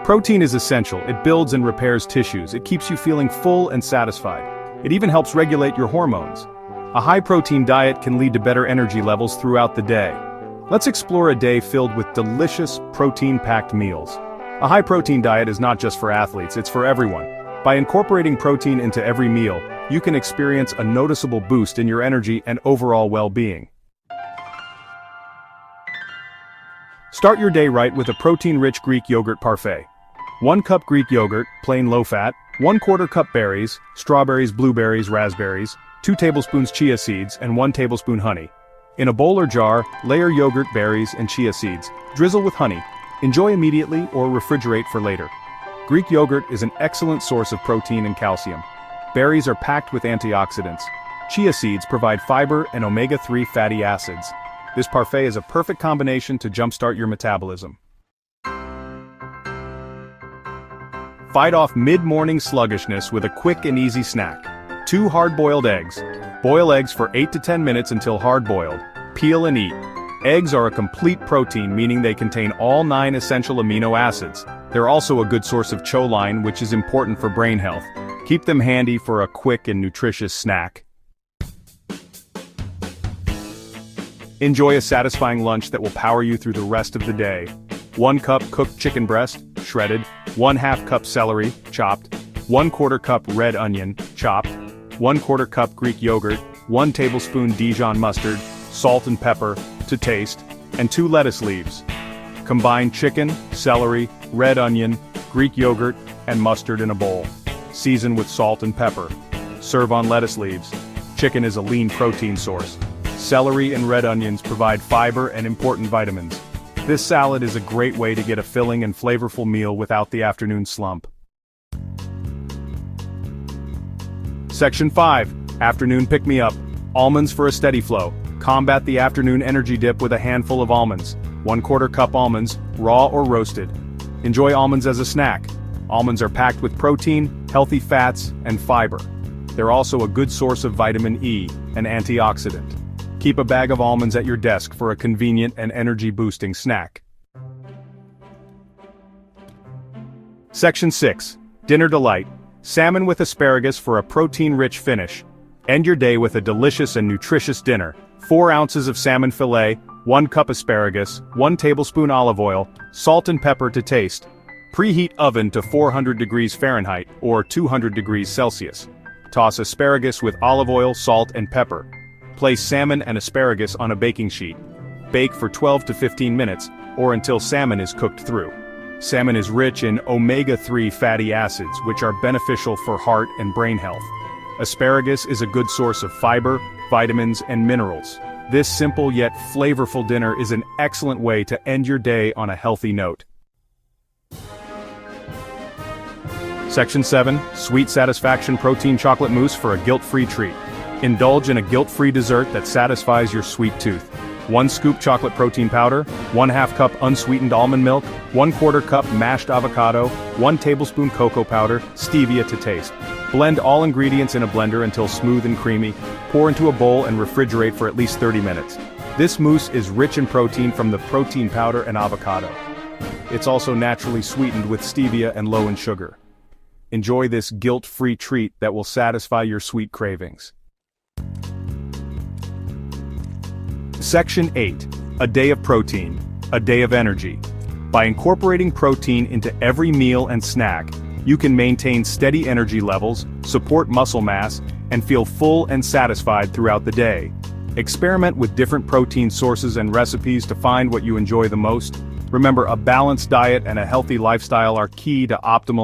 Protein is essential. It builds and repairs tissues. It keeps you feeling full and satisfied. It even helps regulate your hormones. A high-protein diet can lead to better energy levels throughout the day. Let's explore a day filled with delicious, protein-packed meals. A high-protein diet is not just for athletes, it's for everyone. By incorporating protein into every meal, you can experience a noticeable boost in your energy and overall well-being. Start your day right with a protein-rich Greek yogurt parfait. 1 cup Greek yogurt, plain low-fat, 1/4 cup berries, strawberries, blueberries, raspberries, 2 tablespoons chia seeds, and 1 tablespoon honey. In a bowl or jar, layer yogurt, berries, and chia seeds. Drizzle with honey. Enjoy immediately or refrigerate for later. Greek yogurt is an excellent source of protein and calcium. Berries are packed with antioxidants. Chia seeds provide fiber and omega-3 fatty acids. This parfait is a perfect combination to jumpstart your metabolism. Fight off mid-morning sluggishness with a quick and easy snack. 2 hard-boiled eggs. Boil eggs for 8 to 10 minutes until hard-boiled. Peel and eat. Eggs are a complete protein, meaning they contain all 9 essential amino acids. They're also a good source of choline, which is important for brain health. Keep them handy for a quick and nutritious snack. Enjoy a satisfying lunch that will power you through the rest of the day. 1 cup cooked chicken breast, shredded, 1/2 cup celery, chopped, 1/4 cup red onion, chopped, 1/4 cup Greek yogurt, 1 tablespoon Dijon mustard, salt and pepper, to taste, and 2 lettuce leaves. Combine chicken, celery, red onion, Greek yogurt, and mustard in a bowl. Season with salt and pepper. Serve on lettuce leaves. Chicken is a lean protein source. Celery and red onions provide fiber and important vitamins. This salad is a great way to get a filling and flavorful meal without the afternoon slump. Section 5. Afternoon pick-me-up. Almonds for a steady flow. Combat the afternoon energy dip with a handful of almonds. 1/4 cup almonds, raw or roasted. Enjoy almonds as a snack. Almonds are packed with protein, healthy fats, and fiber. They're also a good source of vitamin E, an antioxidant. Keep a bag of almonds at your desk for a convenient and energy-boosting snack. Section 6. Dinner Delight. Salmon with asparagus for a protein-rich finish. End your day with a delicious and nutritious dinner. 4 ounces of salmon fillet, 1 cup asparagus, 1 tablespoon olive oil, salt and pepper to taste. Preheat oven to 400 degrees Fahrenheit or 200 degrees Celsius. Toss asparagus with olive oil, salt, and pepper. Place salmon and asparagus on a baking sheet. Bake for 12 to 15 minutes, or until salmon is cooked through. Salmon is rich in omega-3 fatty acids, which are beneficial for heart and brain health. Asparagus is a good source of fiber, vitamins, and minerals. This simple yet flavorful dinner is an excellent way to end your day on a healthy note. Section 7. Sweet Satisfaction Protein Chocolate Mousse for a guilt-free treat. Indulge in a guilt-free dessert that satisfies your sweet tooth. 1 scoop chocolate protein powder, 1/2 cup unsweetened almond milk, 1/4 cup mashed avocado, 1 tablespoon cocoa powder, stevia to taste. Blend all ingredients in a blender until smooth and creamy. Pour into a bowl and refrigerate for at least 30 minutes. This mousse is rich in protein from the protein powder and avocado. It's also naturally sweetened with stevia and low in sugar. Enjoy this guilt-free treat that will satisfy your sweet cravings. Section 8. A day of protein, a day of energy. By incorporating protein into every meal and snack, you can maintain steady energy levels, support muscle mass, and feel full and satisfied throughout the day. Experiment with different protein sources and recipes to find what you enjoy the most. Remember, a balanced diet and a healthy lifestyle are key to optimal